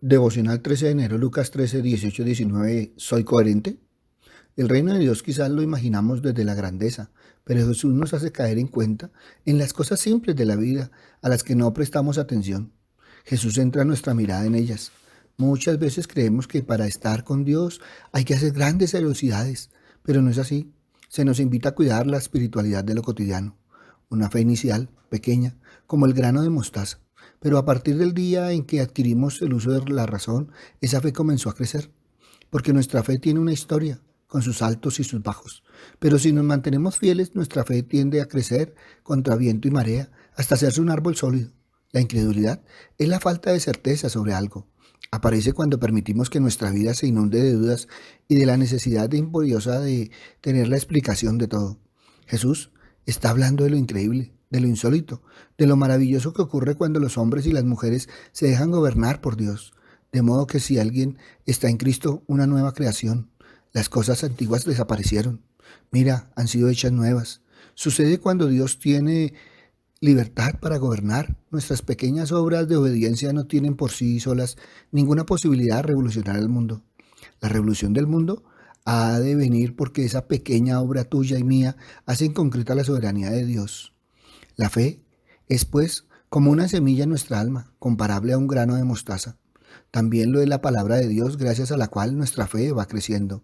Devocional 13 de enero, Lucas 13, 18, 19. ¿Soy coherente? El reino de Dios quizás lo imaginamos desde la grandeza, pero Jesús nos hace caer en cuenta en las cosas simples de la vida a las que no prestamos atención. Jesús centra nuestra mirada en ellas. Muchas veces creemos que para estar con Dios hay que hacer grandes velocidades, pero no es así. Se nos invita a cuidar la espiritualidad de lo cotidiano. Una fe inicial, pequeña, como el grano de mostaza. Pero a partir del día en que adquirimos el uso de la razón, esa fe comenzó a crecer, porque nuestra fe tiene una historia, con sus altos y sus bajos. Pero si nos mantenemos fieles, nuestra fe tiende a crecer contra viento y marea, hasta hacerse un árbol sólido. La incredulidad es la falta de certeza sobre algo. Aparece cuando permitimos que nuestra vida se inunde de dudas y de la necesidad imperiosa de tener la explicación de todo. Jesús está hablando de lo increíble, de lo insólito, de lo maravilloso que ocurre cuando los hombres y las mujeres se dejan gobernar por Dios. De modo que si alguien está en Cristo, una nueva creación. Las cosas antiguas desaparecieron. Mira, han sido hechas nuevas. Sucede cuando Dios tiene libertad para gobernar. Nuestras pequeñas obras de obediencia no tienen por sí solas ninguna posibilidad de revolucionar el mundo. La revolución del mundo ha de venir porque esa pequeña obra tuya y mía hace concreta la soberanía de Dios. La fe es, pues, como una semilla en nuestra alma, comparable a un grano de mostaza. También lo es la palabra de Dios, gracias a la cual nuestra fe va creciendo.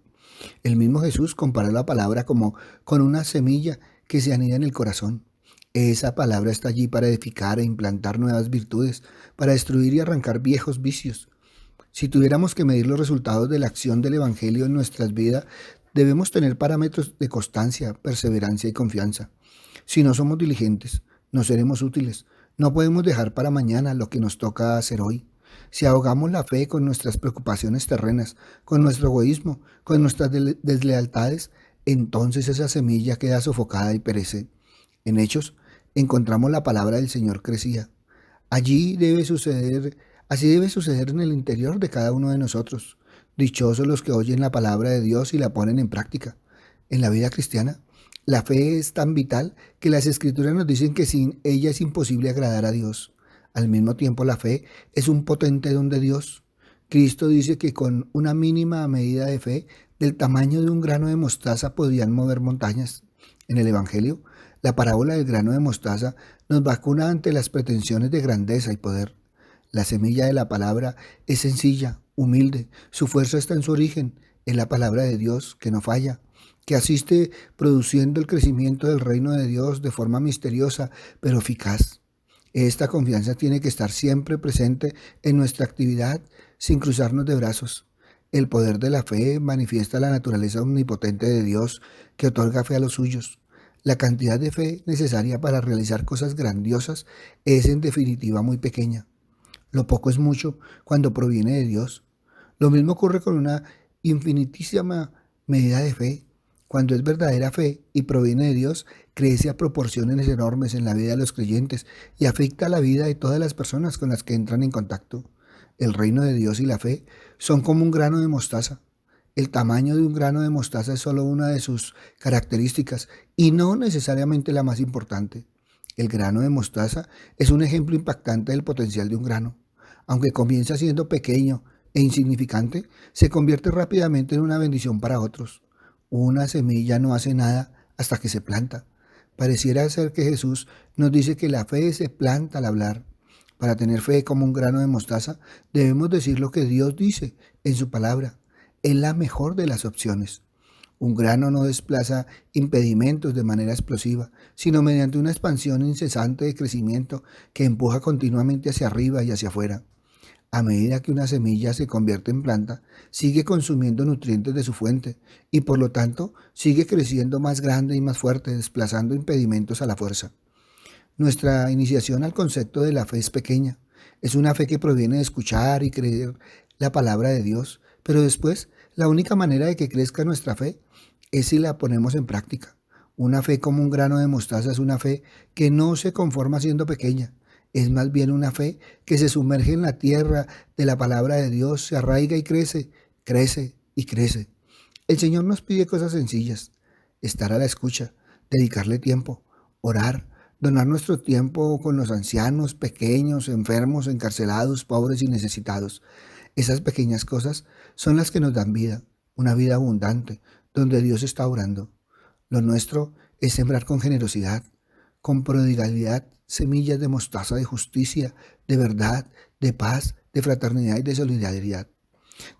El mismo Jesús comparó la palabra como con una semilla que se anida en el corazón. Esa palabra está allí para edificar e implantar nuevas virtudes, para destruir y arrancar viejos vicios. Si tuviéramos que medir los resultados de la acción del Evangelio en nuestras vidas, debemos tener parámetros de constancia, perseverancia y confianza. Si no somos diligentes, no seremos útiles. No podemos dejar para mañana lo que nos toca hacer hoy. Si ahogamos la fe con nuestras preocupaciones terrenas, con nuestro egoísmo, con nuestras deslealtades, entonces esa semilla queda sofocada y perece. En Hechos encontramos la palabra del Señor crecía. Allí debe suceder, así debe suceder en el interior de cada uno de nosotros. Dichosos los que oyen la palabra de Dios y la ponen en práctica. En la vida cristiana, la fe es tan vital que las Escrituras nos dicen que sin ella es imposible agradar a Dios. Al mismo tiempo, la fe es un potente don de Dios. Cristo dice que con una mínima medida de fe, del tamaño de un grano de mostaza, podían mover montañas. En el Evangelio, la parábola del grano de mostaza nos vacuna ante las pretensiones de grandeza y poder. La semilla de la palabra es sencilla, humilde, su fuerza está en su origen, en la palabra de Dios que no falla, que asiste produciendo el crecimiento del reino de Dios de forma misteriosa pero eficaz. Esta confianza tiene que estar siempre presente en nuestra actividad sin cruzarnos de brazos. El poder de la fe manifiesta la naturaleza omnipotente de Dios que otorga fe a los suyos. La cantidad de fe necesaria para realizar cosas grandiosas es en definitiva muy pequeña. Lo poco es mucho cuando proviene de Dios. Lo mismo ocurre con una infinitísima medida de fe. Cuando es verdadera fe y proviene de Dios, crece a proporciones enormes en la vida de los creyentes y afecta la vida de todas las personas con las que entran en contacto. El reino de Dios y la fe son como un grano de mostaza. El tamaño de un grano de mostaza es solo una de sus características y no necesariamente la más importante. El grano de mostaza es un ejemplo impactante del potencial de un grano. Aunque comienza siendo pequeño e insignificante, se convierte rápidamente en una bendición para otros. Una semilla no hace nada hasta que se planta. Pareciera ser que Jesús nos dice que la fe se planta al hablar. Para tener fe como un grano de mostaza, debemos decir lo que Dios dice en su palabra. Es la mejor de las opciones. Un grano no desplaza impedimentos de manera explosiva, sino mediante una expansión incesante de crecimiento que empuja continuamente hacia arriba y hacia afuera. A medida que una semilla se convierte en planta, sigue consumiendo nutrientes de su fuente y por lo tanto sigue creciendo más grande y más fuerte, desplazando impedimentos a la fuerza. Nuestra iniciación al concepto de la fe es pequeña. Es una fe que proviene de escuchar y creer la palabra de Dios, pero después la única manera de que crezca nuestra fe es si la ponemos en práctica. Una fe como un grano de mostaza es una fe que no se conforma siendo pequeña. Es más bien una fe que se sumerge en la tierra de la palabra de Dios, se arraiga y crece, crece y crece. El Señor nos pide cosas sencillas: estar a la escucha, dedicarle tiempo, orar, donar nuestro tiempo con los ancianos, pequeños, enfermos, encarcelados, pobres y necesitados. Esas pequeñas cosas son las que nos dan vida, una vida abundante, donde Dios está obrando. Lo nuestro es sembrar con generosidad, con prodigalidad, semillas de mostaza de justicia, de verdad, de paz, de fraternidad y de solidaridad.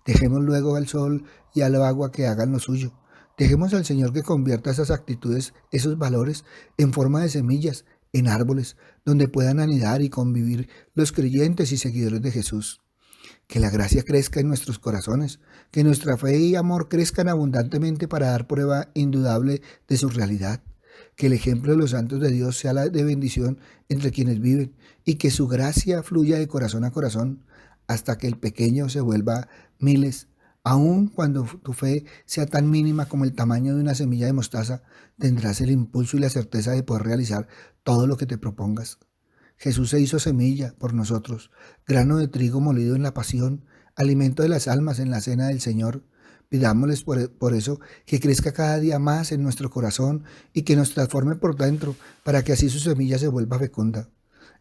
Dejemos luego al sol y al agua que hagan lo suyo. Dejemos al Señor que convierta esas actitudes, esos valores, en forma de semillas, en árboles, donde puedan anidar y convivir los creyentes y seguidores de Jesús. Que la gracia crezca en nuestros corazones, que nuestra fe y amor crezcan abundantemente para dar prueba indudable de su realidad. Que el ejemplo de los santos de Dios sea la de bendición entre quienes viven y que su gracia fluya de corazón a corazón hasta que el pequeño se vuelva miles. Aun cuando tu fe sea tan mínima como el tamaño de una semilla de mostaza, tendrás el impulso y la certeza de poder realizar todo lo que te propongas. Jesús se hizo semilla por nosotros, grano de trigo molido en la pasión, alimento de las almas en la cena del Señor. Pidámosles por eso que crezca cada día más en nuestro corazón y que nos transforme por dentro para que así su semilla se vuelva fecunda.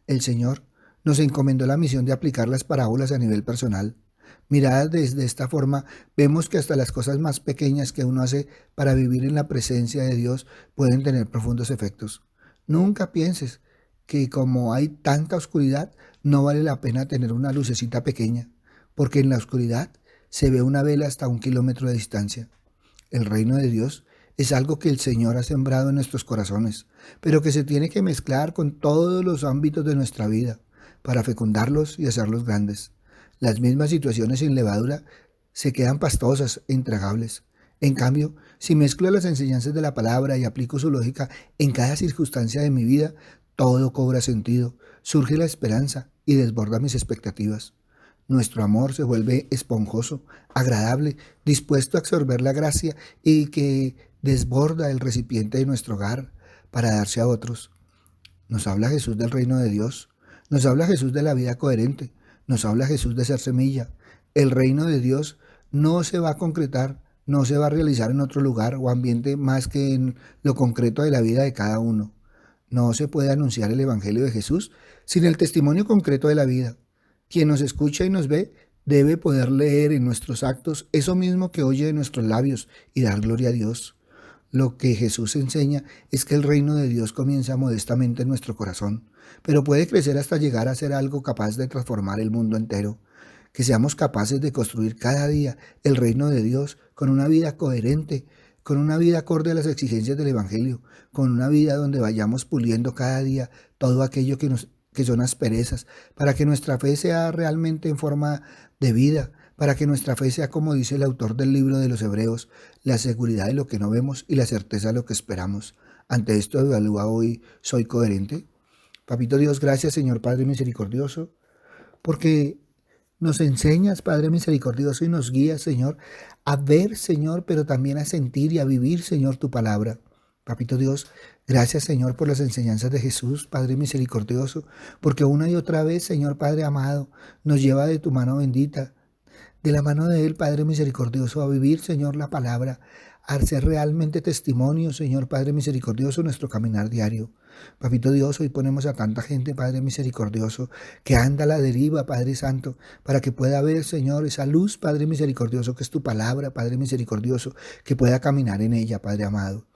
El Señor nos encomendó la misión de aplicar las parábolas a nivel personal. Miradas desde esta forma, vemos que hasta las cosas más pequeñas que uno hace para vivir en la presencia de Dios pueden tener profundos efectos. Nunca pienses que como hay tanta oscuridad, no vale la pena tener una lucecita pequeña, porque en la oscuridad se ve una vela hasta 1 kilómetro de distancia. El reino de Dios es algo que el Señor ha sembrado en nuestros corazones, pero que se tiene que mezclar con todos los ámbitos de nuestra vida para fecundarlos y hacerlos grandes. Las mismas situaciones sin levadura se quedan pastosas e intragables. En cambio, si mezclo las enseñanzas de la palabra y aplico su lógica en cada circunstancia de mi vida, todo cobra sentido, surge la esperanza y desborda mis expectativas. Nuestro amor se vuelve esponjoso, agradable, dispuesto a absorber la gracia y que desborda el recipiente de nuestro hogar para darse a otros. Nos habla Jesús del reino de Dios, nos habla Jesús de la vida coherente, nos habla Jesús de ser semilla. El reino de Dios no se va a concretar, no se va a realizar en otro lugar o ambiente más que en lo concreto de la vida de cada uno. No se puede anunciar el Evangelio de Jesús sin el testimonio concreto de la vida. Quien nos escucha y nos ve debe poder leer en nuestros actos eso mismo que oye de nuestros labios y dar gloria a Dios. Lo que Jesús enseña es que el reino de Dios comienza modestamente en nuestro corazón, pero puede crecer hasta llegar a ser algo capaz de transformar el mundo entero. Que seamos capaces de construir cada día el reino de Dios con una vida coherente, con una vida acorde a las exigencias del Evangelio, con una vida donde vayamos puliendo cada día todo aquello que son asperezas, para que nuestra fe sea realmente en forma de vida, para que nuestra fe sea, como dice el autor del libro de los Hebreos, la seguridad de lo que no vemos y la certeza de lo que esperamos. Ante esto evalúa hoy, ¿soy coherente? Papito Dios, gracias Señor Padre misericordioso, porque nos enseñas, Padre misericordioso, y nos guías, Señor, a ver, Señor, pero también a sentir y a vivir, Señor, tu palabra. Papito Dios, gracias, Señor, por las enseñanzas de Jesús, Padre misericordioso, porque una y otra vez, Señor Padre amado, nos lleva de tu mano bendita, de la mano de Él, Padre misericordioso, a vivir, Señor, la palabra, a ser realmente testimonio, Señor Padre misericordioso, nuestro caminar diario. Papito Dios, hoy ponemos a tanta gente, Padre misericordioso, que anda a la deriva, Padre Santo, para que pueda ver, Señor, esa luz, Padre misericordioso, que es tu palabra, Padre misericordioso, que pueda caminar en ella, Padre amado.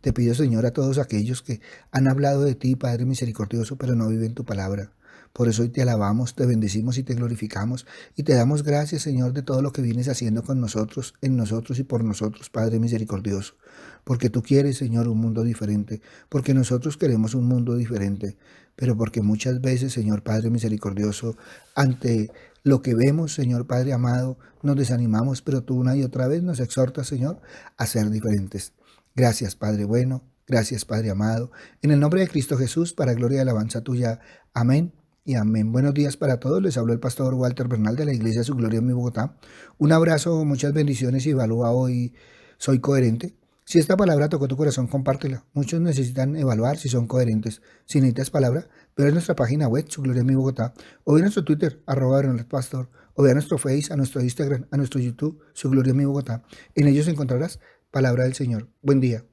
Te pido, Señor, a todos aquellos que han hablado de ti, Padre misericordioso, pero no viven tu palabra. Por eso hoy te alabamos, te bendecimos y te glorificamos y te damos gracias, Señor, de todo lo que vienes haciendo con nosotros, en nosotros y por nosotros, Padre misericordioso. Porque tú quieres, Señor, un mundo diferente, porque nosotros queremos un mundo diferente, pero porque muchas veces, Señor Padre misericordioso, ante lo que vemos, Señor Padre amado, nos desanimamos, pero tú una y otra vez nos exhortas, Señor, a ser diferentes. Gracias, Padre bueno, gracias, Padre amado. En el nombre de Cristo Jesús, para gloria y alabanza tuya. Amén y amén. Buenos días para todos. Les habló el pastor Walter Bernal de la Iglesia Su Gloria en mi Bogotá. Un abrazo, muchas bendiciones y evalúa hoy, ¿soy coherente? Si esta palabra tocó tu corazón, compártela. Muchos necesitan evaluar si son coherentes. Si necesitas palabra, ve a nuestra página web, Su Gloria en mi Bogotá, o ve a nuestro Twitter, @BernalPastor, o ve a nuestro Face, a nuestro Instagram, a nuestro YouTube, Su Gloria en mi Bogotá. En ellos encontrarás palabra del Señor. Buen día.